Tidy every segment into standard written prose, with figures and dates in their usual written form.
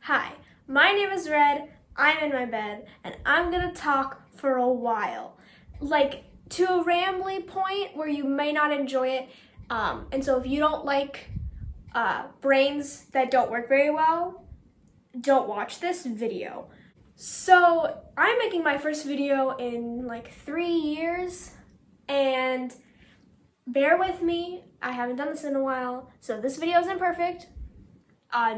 Hi, my name is Red, I'm in my bed, and I'm gonna talk for a while. Like, to a rambly point where you may not enjoy it. And so if you don't like brains that don't work very well, don't watch this video. So I'm making my first video in like 3 years, and bear with me, I haven't done this in a while, so this video isn't perfect.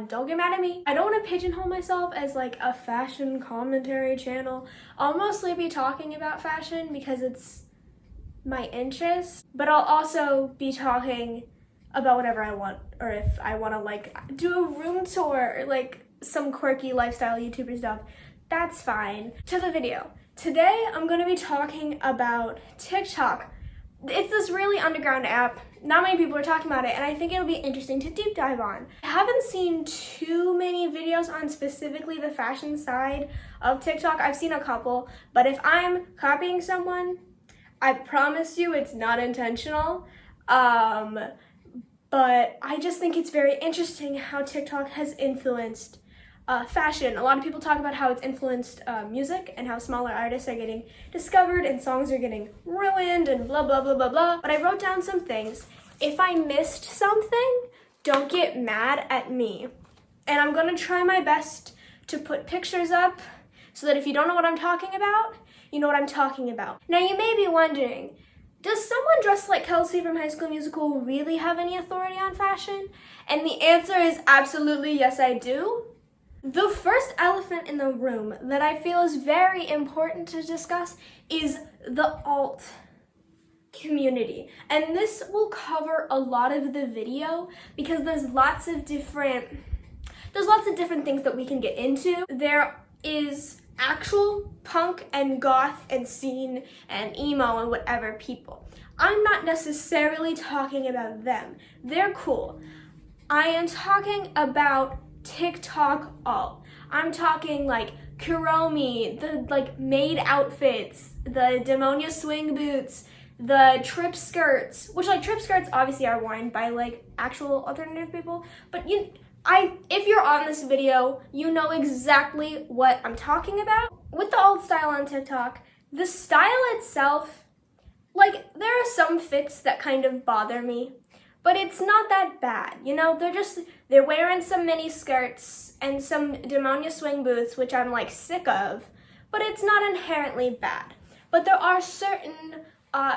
Don't get mad at me. I don't want to pigeonhole myself as like a fashion commentary channel. I'll mostly be talking about fashion because it's my interest, but I'll also be talking about whatever I want, or if I want to like do a room tour or like some quirky lifestyle YouTuber stuff, that's fine. To the video. Today I'm going to be talking about TikTok. It's this really underground app. Not many people are talking about it, and I think it'll be interesting to deep dive on. I haven't seen too many videos on specifically the fashion side of TikTok. I've seen a couple, but if I'm copying someone, I promise you it's not intentional. But I just think it's very interesting how TikTok has influenced fashion. A lot of people talk about how it's influenced music and how smaller artists are getting discovered and songs are getting ruined and blah, blah, blah, blah, blah. But I wrote down some things. If I missed something, don't get mad at me. And I'm gonna try my best to put pictures up so that if you don't know what I'm talking about, you know what I'm talking about. Now you may be wondering, does someone dressed like Kelsey from High School Musical really have any authority on fashion? And the answer is absolutely yes, I do. The first elephant in the room that I feel is very important to discuss is the alt community. And this will cover a lot of the video because there's lots of different things that we can get into. There is actual punk and goth and scene and emo and whatever people. I'm not necessarily talking about them. They're cool. I am talking about TikTok alt. I'm talking like Kuromi, the like maid outfits, the Demonia swing boots, the trip skirts, which like trip skirts obviously are worn by like actual alternative people, but if you're on this video, you know exactly what I'm talking about. With the alt style on TikTok, the style itself, like there are some fits that kind of bother me, but it's not that bad, you know? They're wearing some mini skirts and some Demonia swing boots, which I'm like sick of, but it's not inherently bad. But there are certain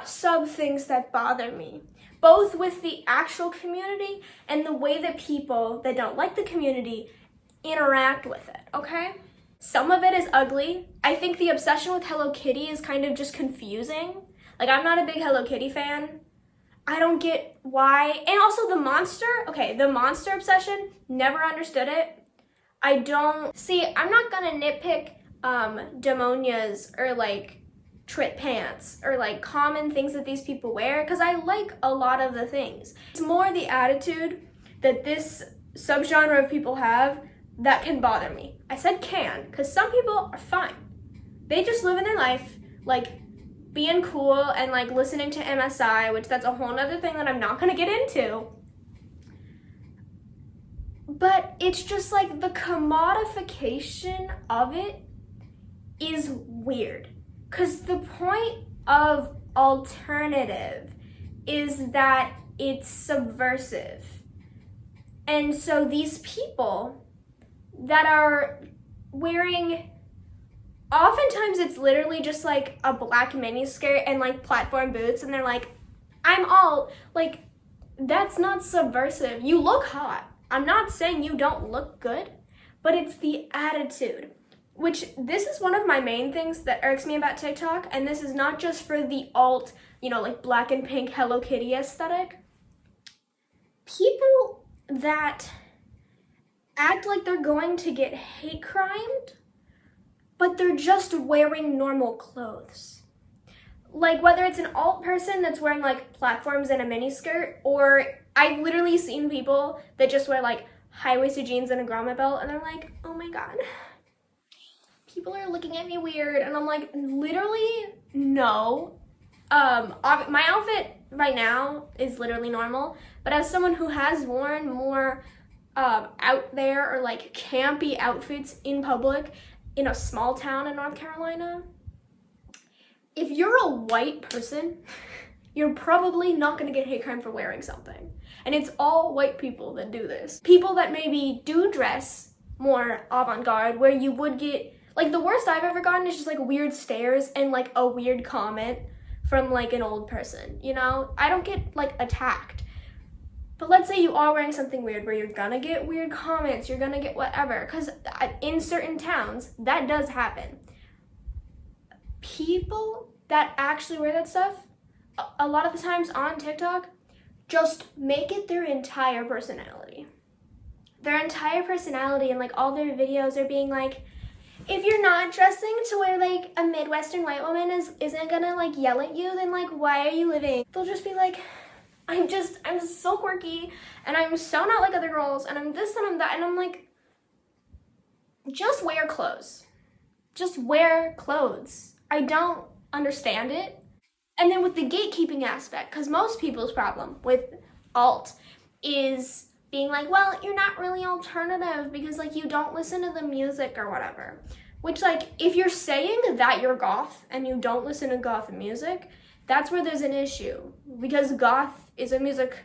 sub things that bother me, both with the actual community and the way that people that don't like the community interact with it, okay? Some of it is ugly. I think the obsession with Hello Kitty is kind of just confusing. Like, I'm not a big Hello Kitty fan. I don't get why. And also the monster obsession, never understood it. I'm not gonna nitpick Demonias or like trip pants or like common things that these people wear because I like a lot of the things. It's more the attitude that this subgenre of people have that can bother me. I said can because some people are fine. They just live in their life like being cool and like listening to MSI, which that's a whole nother thing that I'm not gonna get into. But it's just like the commodification of it is weird. Because the point of alternative is that it's subversive. And so these people that are wearing, oftentimes it's literally just like a black mini skirt and like platform boots, and they're like, I'm alt. Like, that's not subversive. You look hot. I'm not saying you don't look good, but it's the attitude. Which, this is one of my main things that irks me about TikTok, and this is not just for the alt, like black and pink Hello Kitty aesthetic. People that act like they're going to get hate crimed, but they're just wearing normal clothes. Like, whether it's an alt person that's wearing like platforms and a mini skirt, or I've literally seen people that just wear like high-waisted jeans and a grommet belt, and they're like, oh my god, people are looking at me weird. And I'm like, literally, no. My outfit right now is literally normal, but as someone who has worn more out there or like campy outfits in public in a small town in North Carolina, if you're a white person, you're probably not going to get hate crime for wearing something. And it's all white people that do this. People that maybe do dress more avant-garde, where you would get, like, the worst I've ever gotten is just like weird stares and like a weird comment from like an old person, you know? I don't get like attacked. But let's say you are wearing something weird where you're gonna get weird comments, you're gonna get whatever, because in certain towns, that does happen. People that actually wear that stuff, a lot of the times on TikTok, just make it their entire personality. Their entire personality, and like all their videos are being like, if you're not dressing to where like a Midwestern white woman isn't gonna like yell at you, then like why are you living? They'll just be like, I'm so quirky, and I'm so not like other girls, and I'm this and I'm that, and I'm like, just wear clothes. Just wear clothes. I don't understand it. And then with the gatekeeping aspect, because most people's problem with alt is being like, well, you're not really alternative because like you don't listen to the music or whatever. Which, like, if you're saying that you're goth and you don't listen to goth music, that's where there's an issue, because goth is a music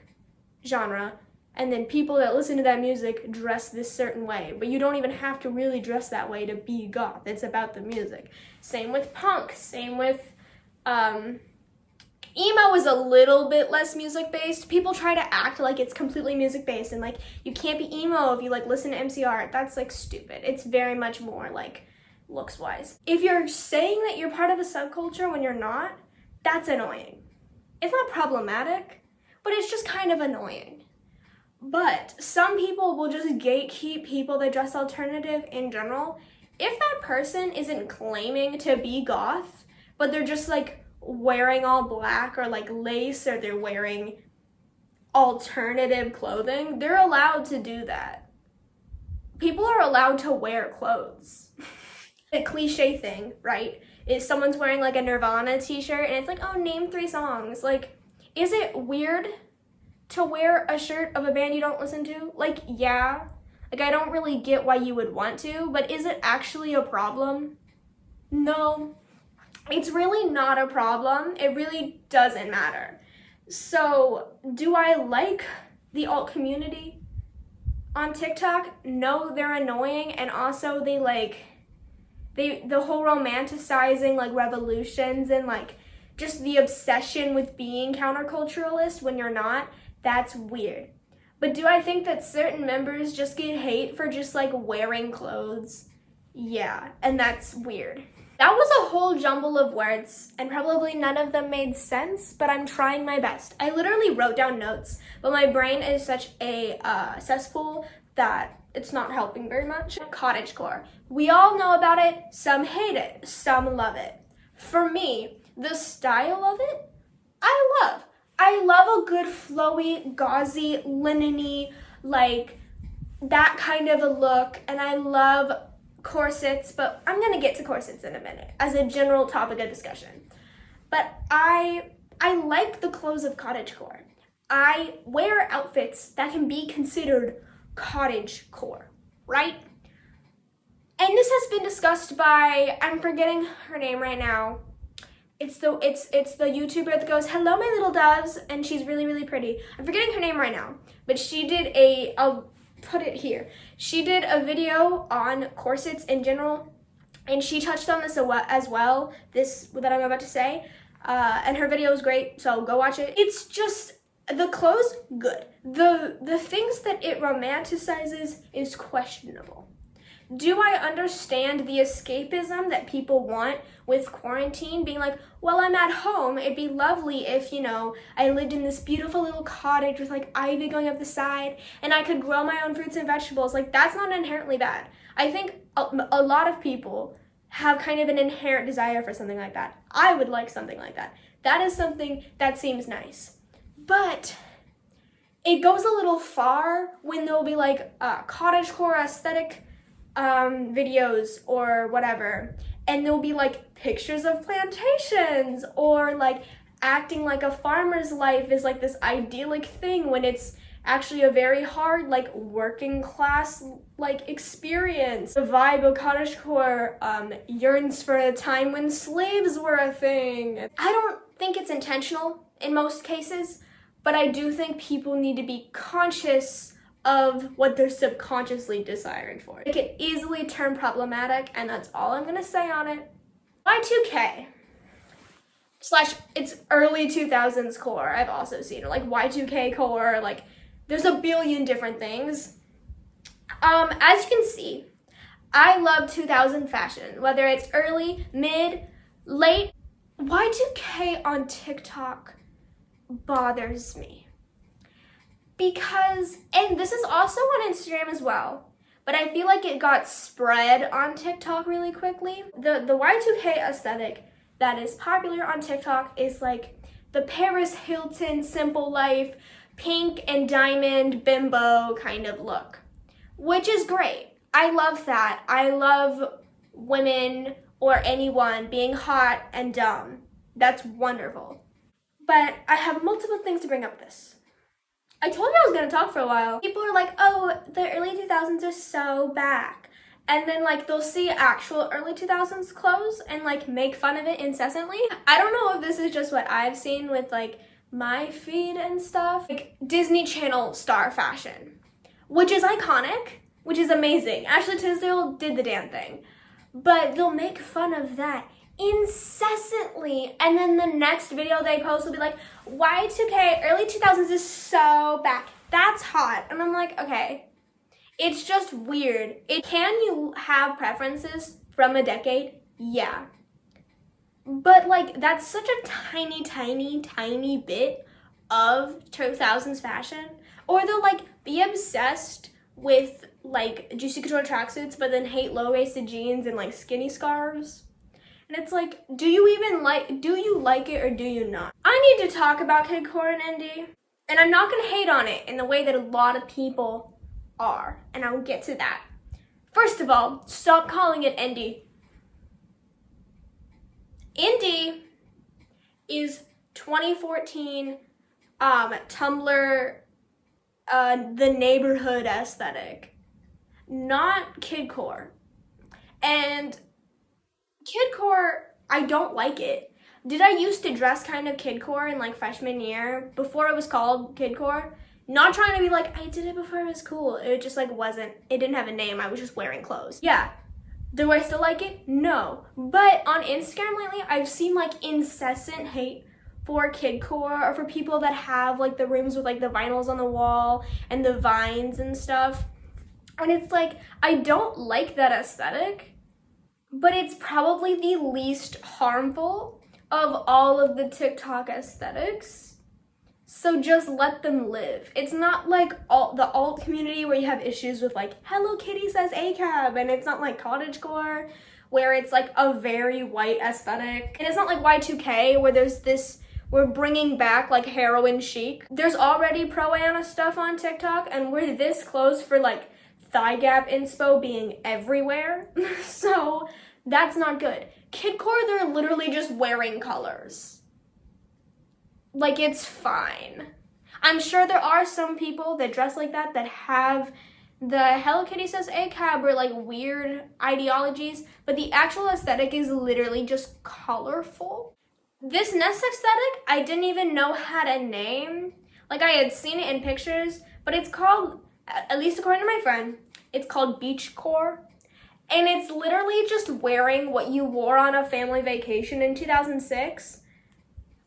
genre, and then people that listen to that music dress this certain way, but you don't even have to really dress that way to be goth. It's about the music. Same with punk, same with emo is a little bit less music-based. People try to act like it's completely music-based, and like you can't be emo if you like listen to MCR. That's like stupid. It's very much more like looks-wise. If you're saying that you're part of a subculture when you're not, that's annoying. It's not problematic, but it's just kind of annoying. But some people will just gatekeep people that dress alternative in general. If that person isn't claiming to be goth, but they're just like wearing all black or like lace, or they're wearing alternative clothing, they're allowed to do that. People are allowed to wear clothes. The cliche thing, right, is someone's wearing like a Nirvana t-shirt and it's like, oh, name 3 songs. Like, is it weird to wear a shirt of a band you don't listen to? Like, yeah. Like, I don't really get why you would want to, but is it actually a problem? No. It's really not a problem. It really doesn't matter. So, do I like the alt community on TikTok? No, they're annoying, and also they the whole romanticizing like revolutions and like just the obsession with being counterculturalist when you're not, that's weird. But do I think that certain members just get hate for just like wearing clothes? Yeah, and that's weird. That was a whole jumble of words, and probably none of them made sense, but I'm trying my best. I literally wrote down notes, but my brain is such a cesspool that it's not helping very much. Cottagecore. We all know about it. Some hate it. Some love it. For me, the style of it, I love. I love a good flowy, gauzy, linen-y, like that kind of a look, and I love corsets, but I'm gonna get to corsets in a minute as a general topic of discussion. But I like the clothes of cottagecore. I wear outfits that can be considered cottagecore, right? And this has been discussed by, I'm forgetting her name right now. It's the YouTuber that goes, hello my little doves, and she's really, really pretty. I'm forgetting her name right now, but she did I'll put it here. She did a video on corsets in general, and she touched on this as well, this that I'm about to say, and her video was great, so go watch it. It's just, the clothes, good. The things that it romanticizes is questionable. Do I understand the escapism that people want with quarantine, being like, well, I'm at home, it'd be lovely if, you know, I lived in this beautiful little cottage with like ivy going up the side and I could grow my own fruits and vegetables. Like, that's not inherently bad. I think a lot of people have kind of an inherent desire for something like that. I would like something like that. That is something that seems nice. But it goes a little far when there'll be like cottagecore aesthetic videos or whatever, and there'll be like pictures of plantations, or like acting like a farmer's life is like this idyllic thing when it's actually a very hard, like, working class, like, experience. The vibe of cottagecore yearns for a time when slaves were a thing. I don't think it's intentional in most cases, but I do think people need to be conscious of what they're subconsciously desiring for. It can easily turn problematic, and that's all I'm gonna say on it. Y2K / it's early 2000s core. I've also seen it, like Y2K core, like there's a billion different things. As you can see, I love 2000 fashion, whether it's early, mid, late. Y2K on TikTok bothers me because, and this is also on Instagram as well, but I feel like it got spread on TikTok really quickly. The Y2K aesthetic that is popular on TikTok is like the Paris Hilton simple life, pink and diamond bimbo kind of look, which is great. I love that. I love women or anyone being hot and dumb. That's wonderful. But I have multiple things to bring up this. I told you I was gonna talk for a while. People are like, oh, the early 2000s are so back. And then like they'll see actual early 2000s clothes and like make fun of it incessantly. I don't know if this is just what I've seen with like my feed and stuff. Like Disney Channel star fashion, which is iconic, which is amazing. Ashley Tisdale did the damn thing. But they'll make fun of that incessantly, and then the next video they post will be like, Y2K early 2000s is so back, that's hot. And I'm like, okay, it's just weird. Can you have preferences from a decade? Yeah, but like that's such a tiny bit of 2000s fashion. Or they'll like be obsessed with like juicy couture tracksuits but then hate low-waisted jeans and like skinny scarves. And it's like, do you like it or do you not? I need to talk about kidcore and indie, and I'm not gonna hate on it in the way that a lot of people are, and I will get to that. First of all, stop calling it indie. Indie is 2014 Tumblr, the neighborhood aesthetic, not kidcore. And kidcore, I don't like it. Did I used to dress kind of kidcore in like freshman year before it was called kidcore? Not trying to be like, I did it before it was cool. It just like wasn't, it didn't have a name. I was just wearing clothes. Yeah. Do I still like it? No. But on Instagram lately, I've seen like incessant hate for kidcore or for people that have like the rooms with like the vinyls on the wall and the vines and stuff. And it's like, I don't like that aesthetic, but it's probably the least harmful of all of the TikTok aesthetics. So just let them live. It's not like the alt community where you have issues with like Hello Kitty says ACAB, and it's not like cottagecore where it's like a very white aesthetic. And it's not like Y2K where there's this, we're bringing back like heroin chic. There's already pro-Ana stuff on TikTok, and we're this close for like thigh gap inspo being everywhere. So that's not good. Kidcore, they're literally just wearing colors. Like, it's fine. I'm sure there are some people that dress like that have the Hello Kitty says ACAB or like weird ideologies, but the actual aesthetic is literally just colorful. This nest aesthetic, I didn't even know had a name. Like, I had seen it in pictures, but it's called, at least according to my friend, it's called beachcore. And it's literally just wearing what you wore on a family vacation in 2006,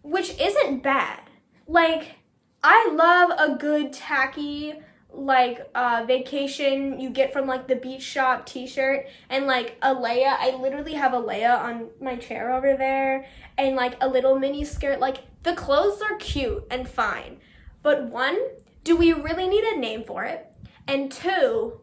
which isn't bad. Like, I love a good tacky, like, vacation you get from, like, the beach shop t-shirt and, like, a Leia. I literally have a Leia on my chair over there and, like, a little mini skirt. Like, the clothes are cute and fine. But one, do we really need a name for it? And two,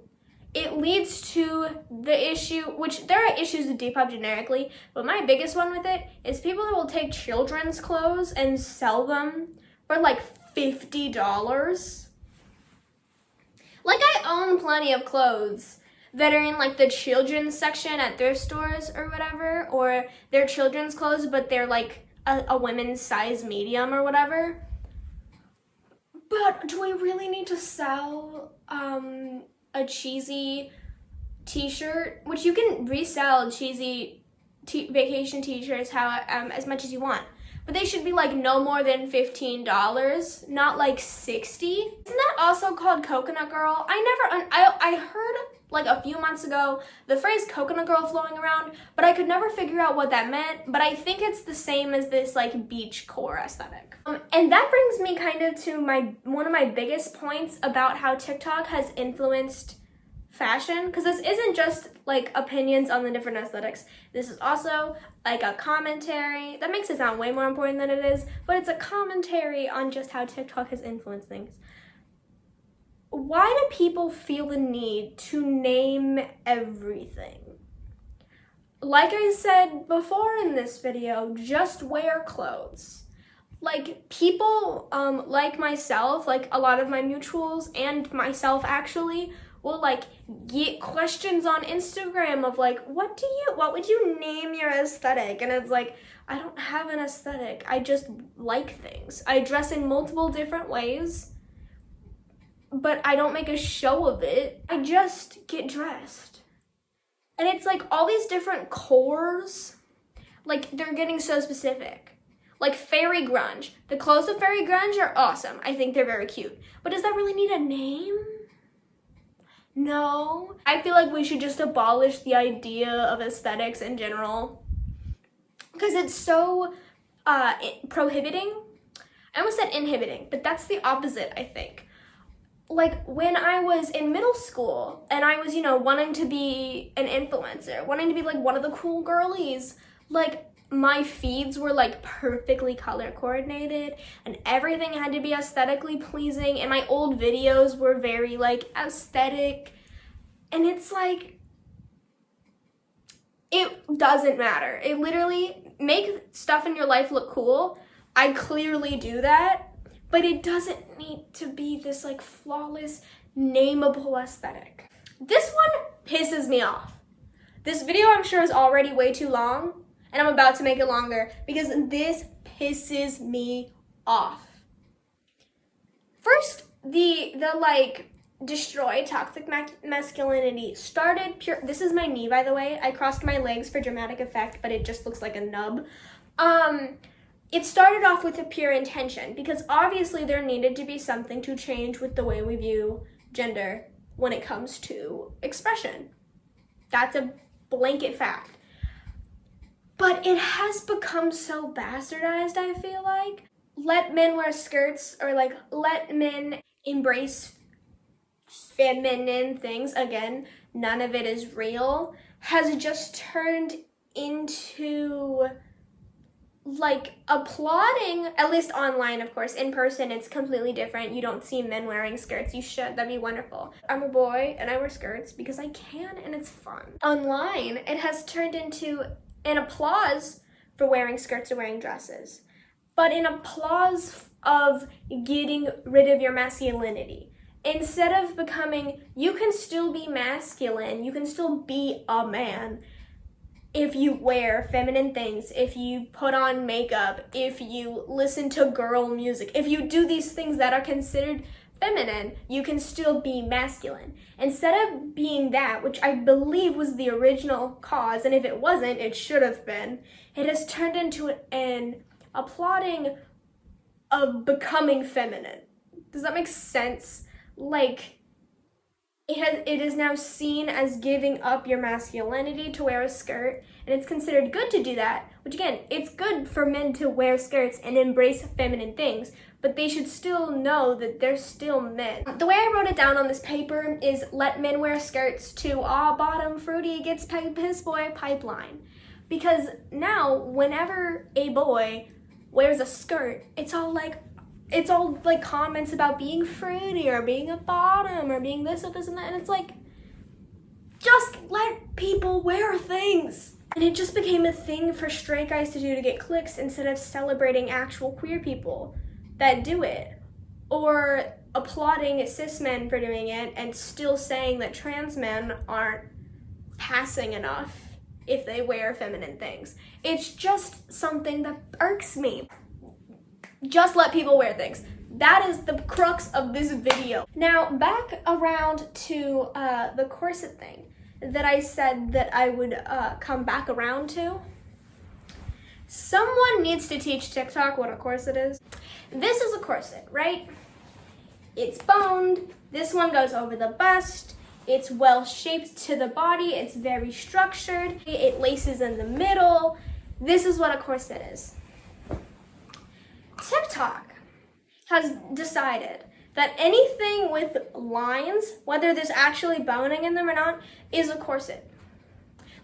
it leads to the issue, which there are issues with Depop generically, but my biggest one with it is people that will take children's clothes and sell them for like $50. Like, I own plenty of clothes that are in like the children's section at thrift stores or whatever, or they're children's clothes, but they're like a women's size medium or whatever. But do we really need to sell a cheesy t-shirt, which you can resell cheesy vacation t-shirts as much as you want, but they should be like no more than $15, not like $60. Isn't that also called Coconut Girl? I heard like a few months ago the phrase Coconut Girl flowing around, but I could never figure out what that meant. But I think it's the same as this like beach core aesthetic. And that brings me kind of to one of my biggest points about how TikTok has influenced fashion, because this isn't just like opinions on the different aesthetics. This is also like a commentary. That makes it sound way more important than it is, but it's a commentary on just how TikTok has influenced things. Why do people feel the need to name everything? Like I said before in this video, just wear clothes. Like people like myself, like a lot of my mutuals and myself actually, will like get questions on Instagram of like, what would you name your aesthetic? And it's like, I don't have an aesthetic. I just like things. I dress in multiple different ways, but I don't make a show of it. I just get dressed. And it's like all these different cores, like they're getting so specific. Like fairy grunge. The clothes of fairy grunge are awesome. I think they're very cute. But does that really need a name? No. I feel like we should just abolish the idea of aesthetics in general, because it's so prohibiting. I almost said inhibiting, but that's the opposite, I think. Like when I was in middle school and I was, wanting to be an influencer, wanting to be like one of the cool girlies, like my feeds were like perfectly color coordinated and everything had to be aesthetically pleasing, and my old videos were very like aesthetic, and it's like, it doesn't matter. It literally make stuff in your life look cool. I clearly do that, but it doesn't need to be this like flawless, nameable aesthetic. This one pisses me off. This video I'm sure is already way too long, and I'm about to make it longer because this pisses me off. First, the like destroy toxic masculinity started pure. This is my knee, by the way. I crossed my legs for dramatic effect, but it just looks like a nub. It started off with a pure intention because obviously there needed to be something to change with the way we view gender when it comes to expression. That's a blanket fact. But it has become so bastardized, I feel like. Let men wear skirts, or like let men embrace feminine things. Again, none of it is real. Has just turned into like applauding, at least online, of course. In person, it's completely different. You don't see men wearing skirts. You should. That'd be wonderful. I'm a boy and I wear skirts because I can and it's fun. Online, it has turned into an applause for wearing skirts or wearing dresses, but an applause of getting rid of your masculinity. Instead of becoming, you can still be masculine, you can still be a man if you wear feminine things, if you put on makeup, if you listen to girl music, if you do these things that are considered feminine, you can still be masculine. Instead of being that, which I believe was the original cause, and if it wasn't, it should have been, it has turned into an applauding of becoming feminine. Does that make sense? Like, it is now seen as giving up your masculinity to wear a skirt, and it's considered good to do that, which again, it's good for men to wear skirts and embrace feminine things, but they should still know that they're still men. The way I wrote it down on this paper is let men wear skirts to bottom fruity gets piss boy pipeline. Because now, whenever a boy wears a skirt, it's all like comments about being fruity or being a bottom or being this or this and that, and it's like, just let people wear things. And it just became a thing for straight guys to do to get clicks instead of celebrating actual queer people that do it, or applauding cis men for doing it and still saying that trans men aren't passing enough if they wear feminine things. It's just something that irks me. Just let people wear things. That is the crux of this video. Now, back around to the corset thing that I said that I would come back around to. Someone needs to teach TikTok what a corset is. This is a corset, right? It's boned. This one goes over the bust. It's well shaped to the body. It's very structured. It laces in the middle. This is what a corset is. TikTok has decided that anything with lines, whether there's actually boning in them or not, is a corset.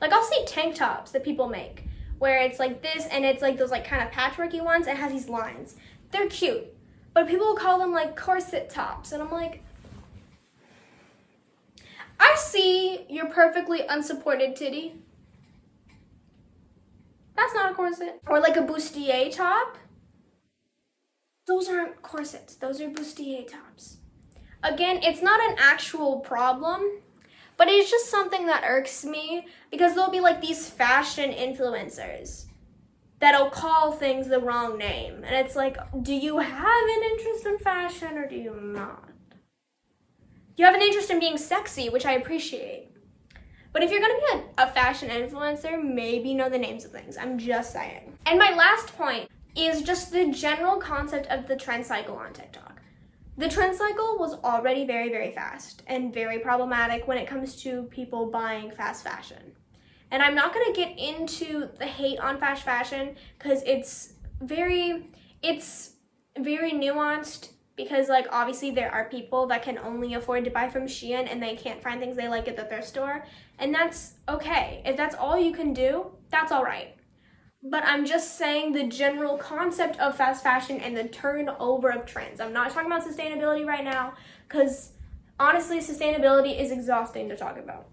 Like, I'll see tank tops that people make where it's like this and it's like those like kind of patchworky ones. It has these lines. They're cute, but people will call them like corset tops. And I'm like, I see your perfectly unsupported titty. That's not a corset. Or like a bustier top. Those aren't corsets. Those are bustier tops. Again, it's not an actual problem, but it's just something that irks me because there'll be like these fashion influencers that'll call things the wrong name. And it's like, do you have an interest in fashion or do you not? You have an interest in being sexy, which I appreciate. But if you're gonna be a fashion influencer, maybe know the names of things. I'm just saying. And my last point is just the general concept of the trend cycle on TikTok. The trend cycle was already very, very fast and very problematic when it comes to people buying fast fashion. And I'm not gonna get into the hate on fast fashion because it's very nuanced because like obviously there are people that can only afford to buy from Shein and they can't find things they like at the thrift store. And that's okay. If that's all you can do, that's all right. But I'm just saying the general concept of fast fashion and the turnover of trends. I'm not talking about sustainability right now because honestly, sustainability is exhausting to talk about.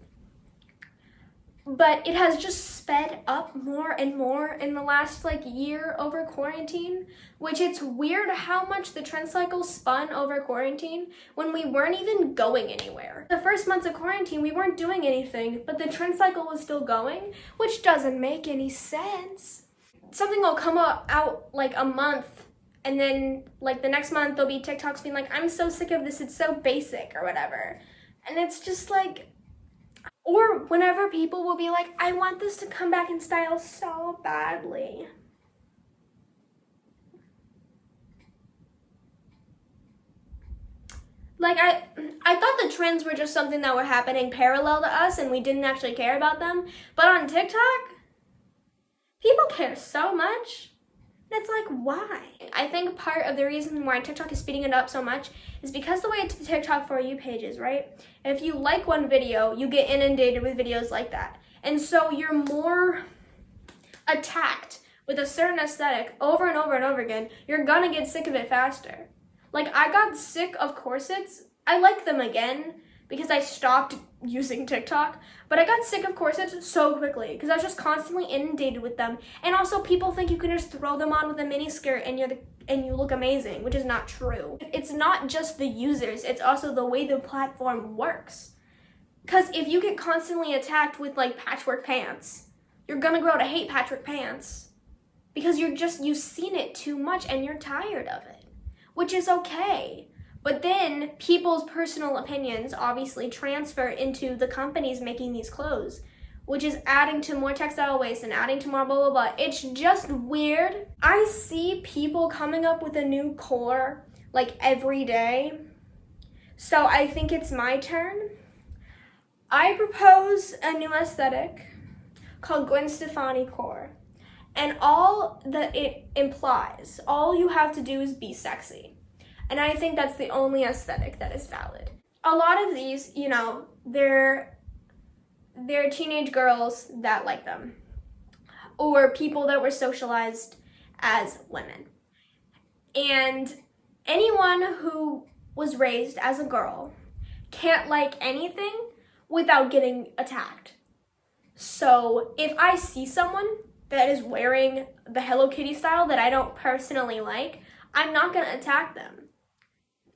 But it has just sped up more and more in the last like year over quarantine, which it's weird how much the trend cycle spun over quarantine when we weren't even going anywhere. The first months of quarantine, we weren't doing anything, but the trend cycle was still going, which doesn't make any sense. Something will come out like a month and then like the next month there'll be TikToks being like, I'm so sick of this, it's so basic or whatever. And it's just like, or whenever people will be like, I want this to come back in style so badly. Like, I thought the trends were just something that were happening parallel to us and we didn't actually care about them. But on TikTok, people care so much. And it's like, why? I think part of the reason why TikTok is speeding it up so much is because the way the TikTok For You page is, right? If you like one video, you get inundated with videos like that. And so you're more attacked with a certain aesthetic over and over and over again. You're gonna get sick of it faster. Like, I got sick of corsets. I like them again because I stopped using TikTok, but I got sick of corsets so quickly because I was just constantly inundated with them. And also people think you can just throw them on with a mini skirt and you look amazing, which is not true. It's not just the users, it's also the way the platform works. Because if you get constantly attacked with like patchwork pants, you're gonna grow to hate patchwork pants because you've seen it too much and you're tired of it, which is okay. But then people's personal opinions obviously transfer into the companies making these clothes, which is adding to more textile waste and adding to more blah, blah, blah. It's just weird. I see people coming up with a new core like every day. So I think it's my turn. I propose a new aesthetic called Gwen Stefani core. And all that it implies, all you have to do is be sexy. And I think that's the only aesthetic that is valid. A lot of these, you know, they're teenage girls that like them, or people that were socialized as women. And anyone who was raised as a girl can't like anything without getting attacked. So if I see someone that is wearing the Hello Kitty style that I don't personally like, I'm not gonna attack them.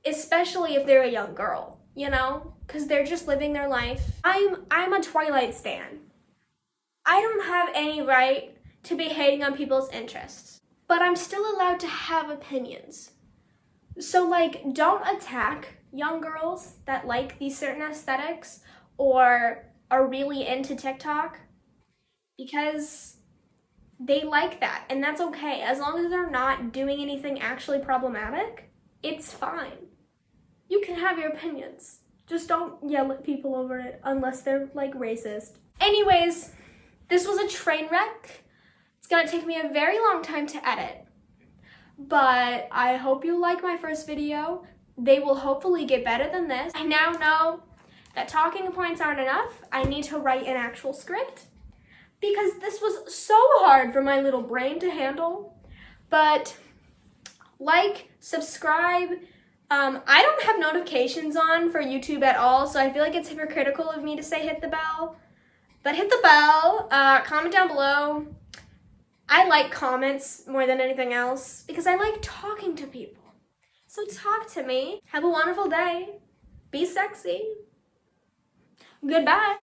Especially if they're a young girl, you know, because they're just living their life. I'm a Twilight stan. I don't have any right to be hating on people's interests, but I'm still allowed to have opinions. So like, don't attack young girls that like these certain aesthetics or are really into TikTok, because they like that, and that's okay. As long as they're not doing anything actually problematic, it's fine. You can have your opinions. Just don't yell at people over it unless they're like racist. Anyways, this was a train wreck. It's gonna take me a very long time to edit, but I hope you like my first video. They will hopefully get better than this. I now know that talking points aren't enough. I need to write an actual script, because this was so hard for my little brain to handle. But like, subscribe. I don't have notifications on for YouTube at all, so I feel like it's hypocritical of me to say hit the bell. But hit the bell, comment down below. I like comments more than anything else because I like talking to people. So talk to me. Have a wonderful day. Be sexy. Goodbye.